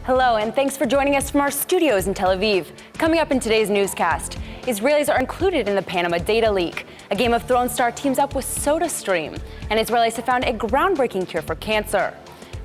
Hello, and thanks for joining us from our studios in Tel Aviv. Coming up in today's newscast, Israelis are included in the Panama data leak. A Game of Thrones star teams up with Sodastream, and Israelis have found a groundbreaking cure for cancer.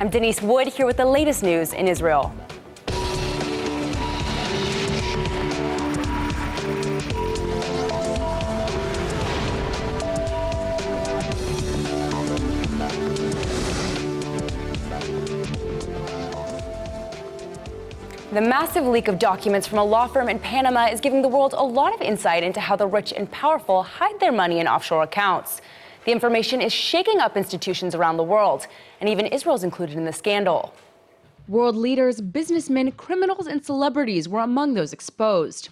I'm Denise Wood here with the latest news in Israel. The massive leak of documents from a law firm in Panama is giving the world a lot of insight into how the rich and powerful hide their money in offshore accounts. The information is shaking up institutions around the world, and even Israel's included in the scandal. World leaders, businessmen, criminals, and celebrities were among those exposed.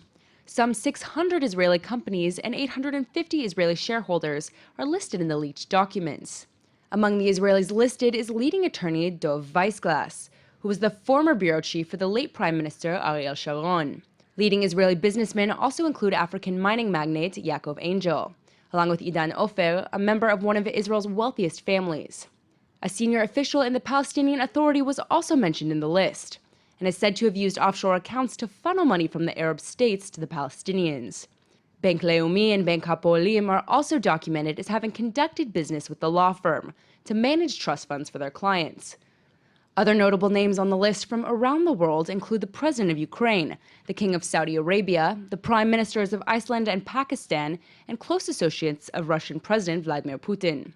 Some 600 Israeli companies and 850 Israeli shareholders are listed in the leaked documents. Among the Israelis listed is leading attorney Dov Weissglass, who was the former bureau chief for the late Prime Minister Ariel Sharon. Leading Israeli businessmen also include African mining magnate Yaakov Angel, along with Idan Ofer, a member of one of Israel's wealthiest families. A senior official in the Palestinian Authority was also mentioned in the list, and is said to have used offshore accounts to funnel money from the Arab states to the Palestinians. Bank Leumi and Bank Hapoalim are also documented as having conducted business with the law firm to manage trust funds for their clients. Other notable names on the list from around the world include the President of Ukraine, the King of Saudi Arabia, the Prime Ministers of Iceland and Pakistan, and close associates of Russian President Vladimir Putin.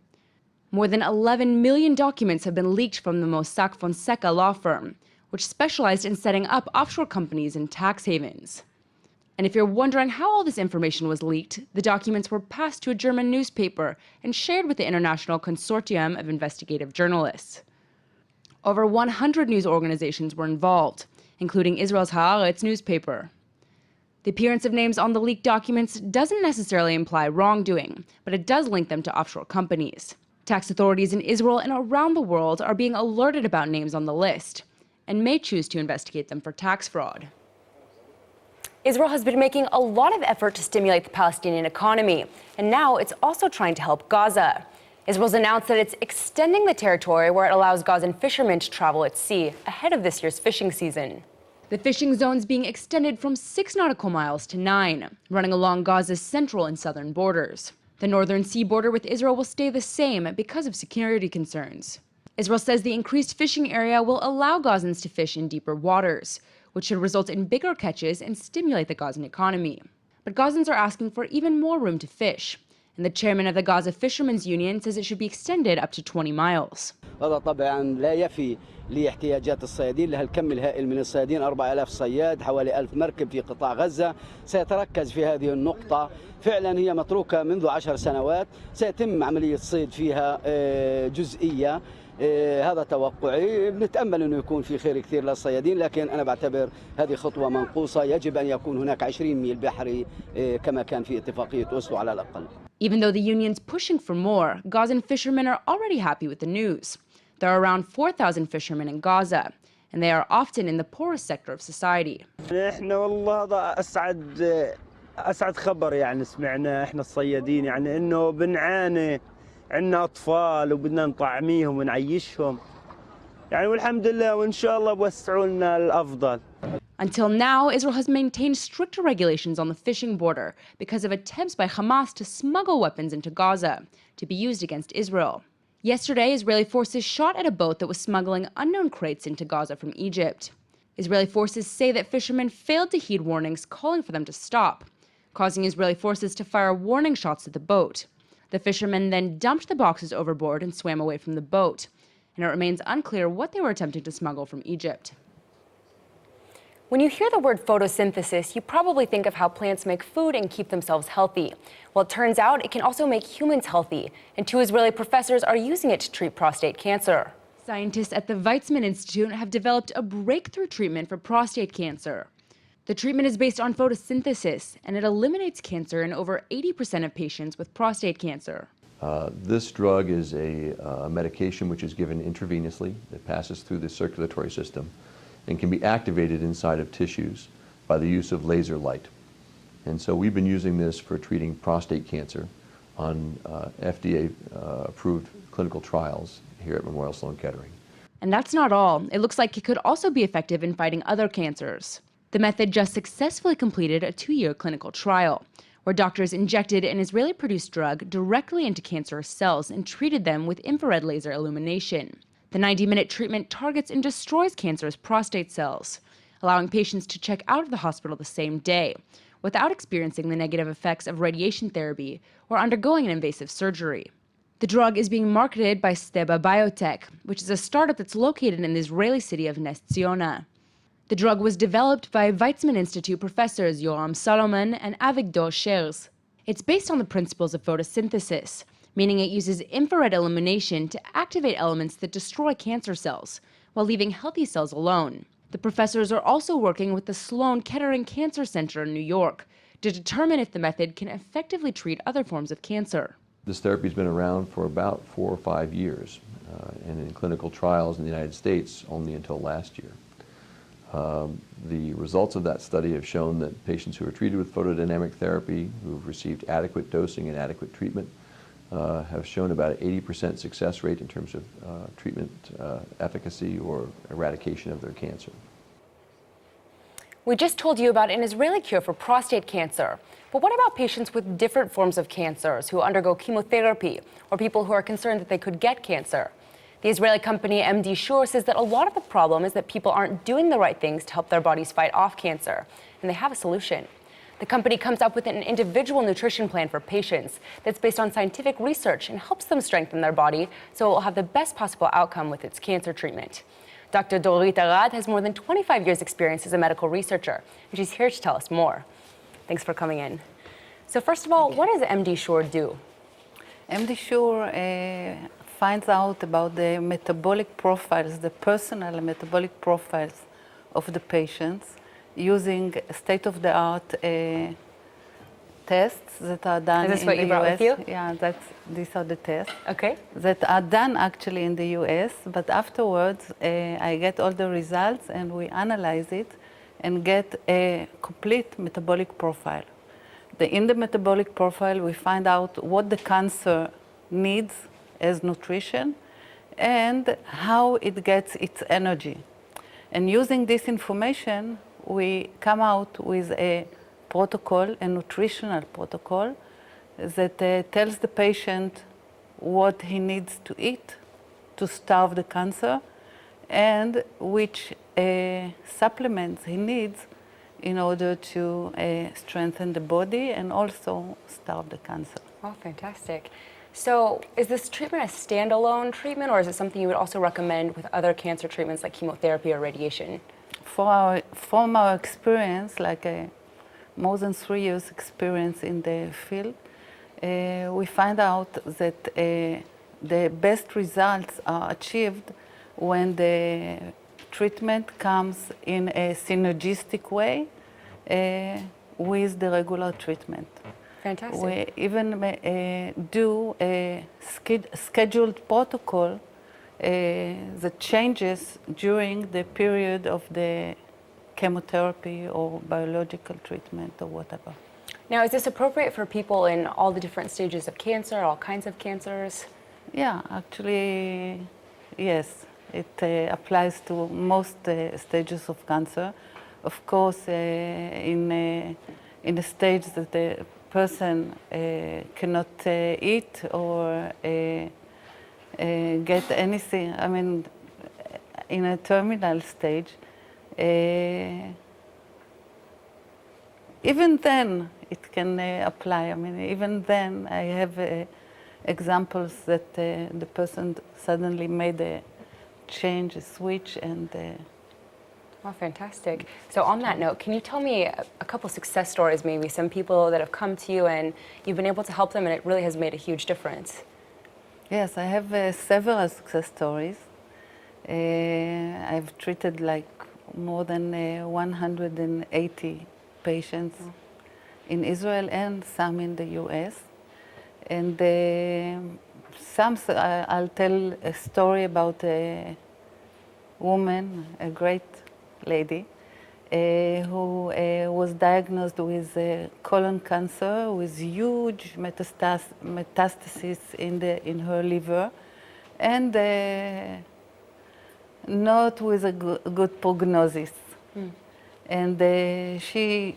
More than 11 million documents have been leaked from the Mossack Fonseca law firm, which specialized in setting up offshore companies in tax havens. And if you're wondering how all this information was leaked, the documents were passed to a German newspaper and shared with the International Consortium of Investigative Journalists. Over 100 news organizations were involved, including Israel's Haaretz newspaper. The appearance of names on the leaked documents doesn't necessarily imply wrongdoing, but it does link them to offshore companies. Tax authorities in Israel and around the world are being alerted about names on the list and may choose to investigate them for tax fraud. Israel has been making a lot of effort to stimulate the Palestinian economy, and now it's also trying to help Gaza. Israel's announced that it's extending the territory where it allows Gazan fishermen to travel at sea ahead of this year's fishing season. The fishing zone's being extended from 6 nautical miles to 9, running along Gaza's central and southern borders. The northern sea border with Israel will stay the same because of security concerns. Israel says the increased fishing area will allow Gazans to fish in deeper waters, which should result in bigger catches and stimulate the Gazan economy. But Gazans are asking for even more room to fish, and the chairman of the Gaza Fishermen's Union says it should be extended up to 20 miles. هذا طبعا لا يفي لاحتياجات الصيادين لها الكم الهائل من الصيادين 4000 صياد حوالي 1000 مركب في قطاع غزة سيتركز في هذه النقطة فعلا هي متروكة منذ 10 سنوات سيتم عملية صيد فيها جزئية هذا توقعي بنتأمل أنه يكون في خير كثير للصيادين لكن أنا بعتبر هذه خطوة منقوصة يجب أن يكون هناك 20 ميل بحري كما كان في اتفاقية أوسلو على الأقل. Even though the union's pushing for more, Gazan fishermen are already happy with the news. There are around 4,000 fishermen in Gaza, and they are often in the poorest sector of society. احنا والله هذا أسعد خبر يعني سمعنا احنا الصيادين يعني إنه بنعاني عندنا أطفال وبدنا نطعميهم ونعيشهم يعني والحمد لله وإن شاء الله بوسعوا لنا الأفضل. Until now, Israel has maintained stricter regulations on the fishing border because of attempts by Hamas to smuggle weapons into Gaza to be used against Israel. Yesterday, Israeli forces shot at a boat that was smuggling unknown crates into Gaza from Egypt. Israeli forces say that fishermen failed to heed warnings calling for them to stop, causing Israeli forces to fire warning shots at the boat. The fishermen then dumped the boxes overboard and swam away from the boat, and it remains unclear what they were attempting to smuggle from Egypt. When you hear the word photosynthesis, you probably think of how plants make food and keep themselves healthy. Well, it turns out it can also make humans healthy, and 2 Israeli professors are using it to treat prostate cancer. Scientists at the Weizmann Institute have developed a breakthrough treatment for prostate cancer. The treatment is based on photosynthesis, and it eliminates cancer in over 80% of patients with prostate cancer. This drug is a medication which is given intravenously. It passes through the circulatory system and can be activated inside of tissues by the use of laser light. And so we've been using this for treating prostate cancer on FDA-approved clinical trials here at Memorial Sloan Kettering. And that's not all. It looks like it could also be effective in fighting other cancers. The method just successfully completed a 2-year clinical trial, where doctors injected an Israeli-produced drug directly into cancerous cells and treated them with infrared laser illumination. The 90-minute treatment targets and destroys cancerous prostate cells, allowing patients to check out of the hospital the same day, without experiencing the negative effects of radiation therapy or undergoing an invasive surgery. The drug is being marketed by Steba Biotech, which is a startup that's located in the Israeli city of Nes Ziona. The drug was developed by Weizmann Institute professors Yoram Solomon and Avigdor Scherz. It's based on the principles of photosynthesis, meaning it uses infrared illumination to activate elements that destroy cancer cells, while leaving healthy cells alone. The professors are also working with the Sloan Kettering Cancer Center in New York to determine if the method can effectively treat other forms of cancer. This therapy has been around for about 4 or 5 years, and in clinical trials in the United States only until last year. The results of that study have shown that patients who are treated with photodynamic therapy, who have received adequate dosing and adequate treatment, have shown about an 80% success rate in terms of treatment efficacy or eradication of their cancer. We just told you about an Israeli cure for prostate cancer. But what about patients with different forms of cancers who undergo chemotherapy, or people who are concerned that they could get cancer? The Israeli company MD Sure says that a lot of the problem is that people aren't doing the right things to help their bodies fight off cancer, and they have a solution. The company comes up with an individual nutrition plan for patients that's based on scientific research and helps them strengthen their body so it will have the best possible outcome with its cancer treatment. Dr. Dorit Arad has more than 25 years' experience as a medical researcher, and she's here to tell us more. Thanks for coming in. So first of all, what does MD Sure do? MD Sure finds out about the metabolic profiles, the personal metabolic profiles of the patients using state-of-the-art tests that are done in the US. Is this what you brought with you? Yeah, these are the tests. Okay. That are done actually in the US, but afterwards I get all the results and we analyze it and get a complete metabolic profile. In the metabolic profile, we find out what the cancer needs as nutrition and how it gets its energy. And using this information, we come out with a protocol, a nutritional protocol, that tells the patient what he needs to eat to starve the cancer and which supplements he needs in order to strengthen the body and also starve the cancer. Oh, fantastic. So is this treatment a standalone treatment, or is it something you would also recommend with other cancer treatments like chemotherapy or radiation? From our experience, like more than 3 years experience in the field, we find out that the best results are achieved when the treatment comes in a synergistic way with the regular treatment. Fantastic. We even do a scheduled protocol that changes during the period of the chemotherapy or biological treatment or whatever. Now, is this appropriate for people in all the different stages of cancer, all kinds of cancers? Yeah, actually, yes. It applies to most stages of cancer. Of course, in a stage that the person cannot eat or get anything, I mean, in a terminal stage, even then it can apply. I mean, even then I have examples that the person suddenly made a change, a switch, and Oh, fantastic. So on that note, can you tell me a couple success stories, maybe some people that have come to you and you've been able to help them and it really has made a huge difference? Yes, I have several success stories. I've treated like more than 180 patients in Israel and some in the US. And I'll tell a story about a woman, a great lady, who was diagnosed with colon cancer with huge metastasis in her liver. And not with a good prognosis. And she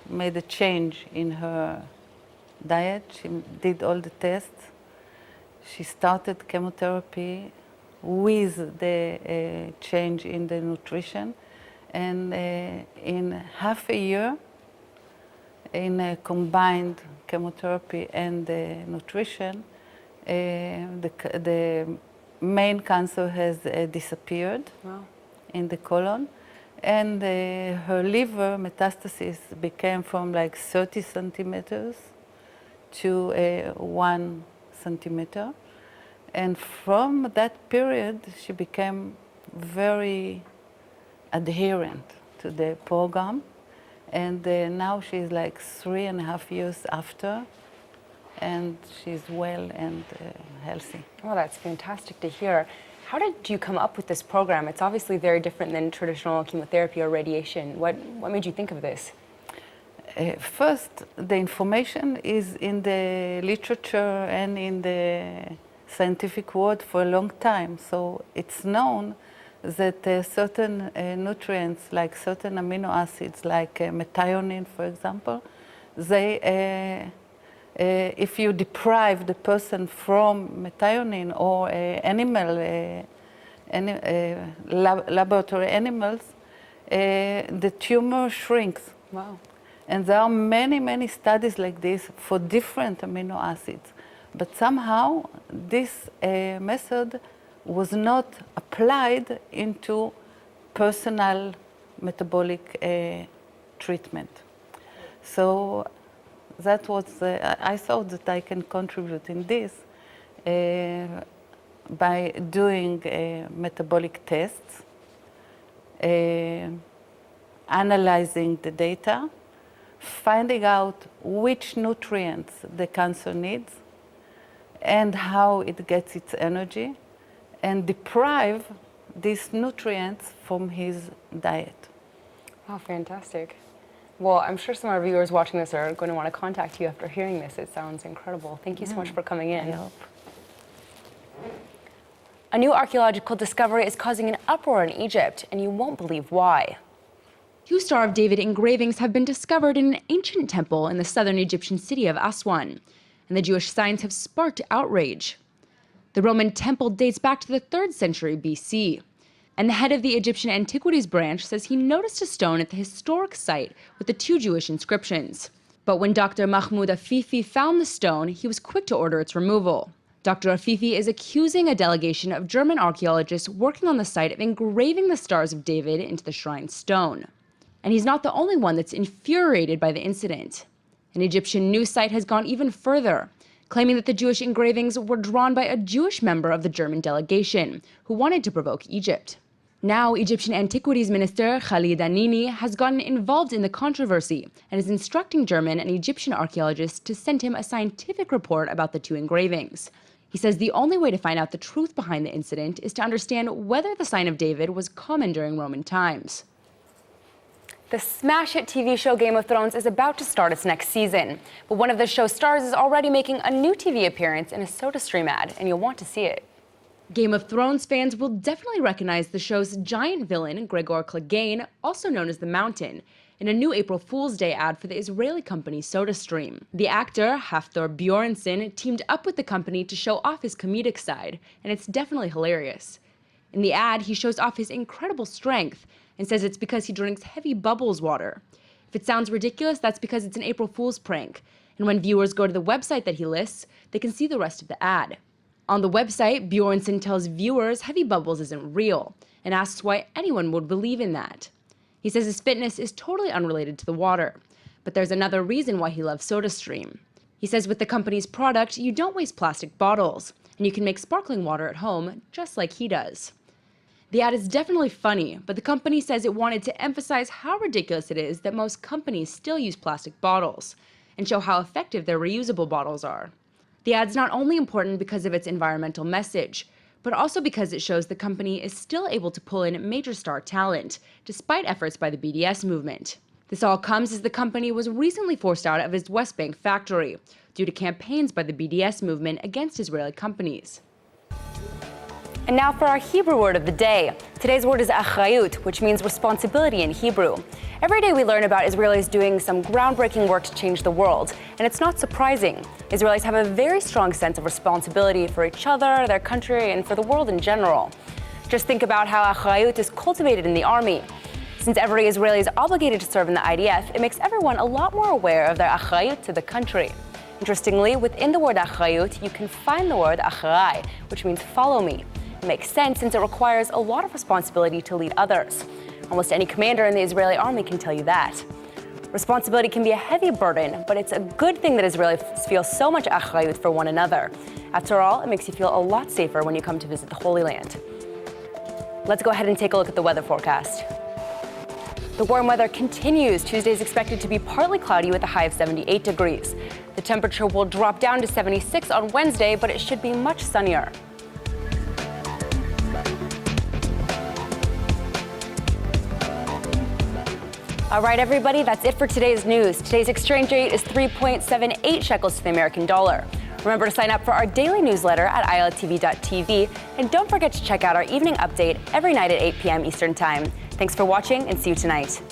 made a change in her diet. She did all the tests. She started chemotherapy with the change in the nutrition. And in half a year, in a combined chemotherapy and nutrition, the main cancer has disappeared. Wow. In the colon, and her liver metastasis became from like 30 centimeters to 1 centimeter. And from that period, she became very adherent to the program. And now she's like 3.5 years after, and she's well and healthy. Well, that's fantastic to hear. How did you come up with this program? It's obviously very different than traditional chemotherapy or radiation. What made you think of this? First, the information is in the literature and in the scientific world for a long time. So it's known that certain nutrients, like certain amino acids, like methionine, for example, they, if you deprive the person from methionine or laboratory animals, the tumor shrinks. Wow. And there are many, many studies like this for different amino acids. But somehow this method was not applied into personal metabolic treatment. So that was, I thought that I can contribute in this by doing metabolic tests, analyzing the data, finding out which nutrients the cancer needs and how it gets its energy, and deprive these nutrients from his diet. Wow, fantastic. Well, I'm sure some of our viewers watching this are going to want to contact you after hearing this. It sounds incredible. Thank you so much for coming in. I hope. A new archaeological discovery is causing an uproar in Egypt, and you won't believe why. 2 Star of David engravings have been discovered in an ancient temple in the southern Egyptian city of Aswan, and the Jewish signs have sparked outrage. The Roman temple dates back to the 3rd century BC, and the head of the Egyptian Antiquities branch says he noticed a stone at the historic site with the 2 Jewish inscriptions. But when Dr. Mahmoud Afifi found the stone, he was quick to order its removal. Dr. Afifi is accusing a delegation of German archaeologists working on the site of engraving the Stars of David into the shrine stone. And he's not the only one that's infuriated by the incident. An Egyptian news site has gone even further, claiming that the Jewish engravings were drawn by a Jewish member of the German delegation who wanted to provoke Egypt. Now, Egyptian Antiquities Minister Khalid Anini has gotten involved in the controversy and is instructing German and Egyptian archaeologists to send him a scientific report about the 2 engravings. He says the only way to find out the truth behind the incident is to understand whether the sign of David was common during Roman times. The smash hit TV show Game of Thrones is about to start its next season, but one of the show's stars is already making a new TV appearance in a Sodastream ad, and you'll want to see it. Game of Thrones fans will definitely recognize the show's giant villain, Gregor Clegane, also known as the Mountain, in a new April Fool's Day ad for the Israeli company Sodastream. The actor, Hafthor Bjornsson, teamed up with the company to show off his comedic side, and it's definitely hilarious. In the ad, he shows off his incredible strength and says it's because he drinks heavy bubbles water. If it sounds ridiculous, that's because it's an April Fool's prank, and when viewers go to the website that he lists, they can see the rest of the ad. On the website, Bjornsson tells viewers heavy bubbles isn't real, and asks why anyone would believe in that. He says his fitness is totally unrelated to the water, but there's another reason why he loves Sodastream. He says with the company's product, you don't waste plastic bottles, and you can make sparkling water at home just like he does. The ad is definitely funny, but the company says it wanted to emphasize how ridiculous it is that most companies still use plastic bottles, and show how effective their reusable bottles are. The ad's not only important because of its environmental message, but also because it shows the company is still able to pull in major star talent, despite efforts by the BDS movement. This all comes as the company was recently forced out of its West Bank factory, due to campaigns by the BDS movement against Israeli companies. And now for our Hebrew word of the day. Today's word is achrayut, which means responsibility in Hebrew. Every day we learn about Israelis doing some groundbreaking work to change the world, and it's not surprising. Israelis have a very strong sense of responsibility for each other, their country, and for the world in general. Just think about how achrayut is cultivated in the army. Since every Israeli is obligated to serve in the IDF, it makes everyone a lot more aware of their achrayut to the country. Interestingly, within the word achrayut, you can find the word achrai, which means follow me. It makes sense since it requires a lot of responsibility to lead others. Almost any commander in the Israeli army can tell you that. Responsibility can be a heavy burden, but it's a good thing that Israelis feel so much achrayut for one another. After all, it makes you feel a lot safer when you come to visit the Holy Land. Let's go ahead and take a look at the weather forecast. The warm weather continues. Tuesday is expected to be partly cloudy with a high of 78 degrees. The temperature will drop down to 76 on Wednesday, but it should be much sunnier. All right, everybody, that's it for today's news. Today's exchange rate is 3.78 shekels to the American dollar. Remember to sign up for our daily newsletter at iltv.tv, and don't forget to check out our evening update every night at 8 p.m. Eastern Time. Thanks for watching, and see you tonight.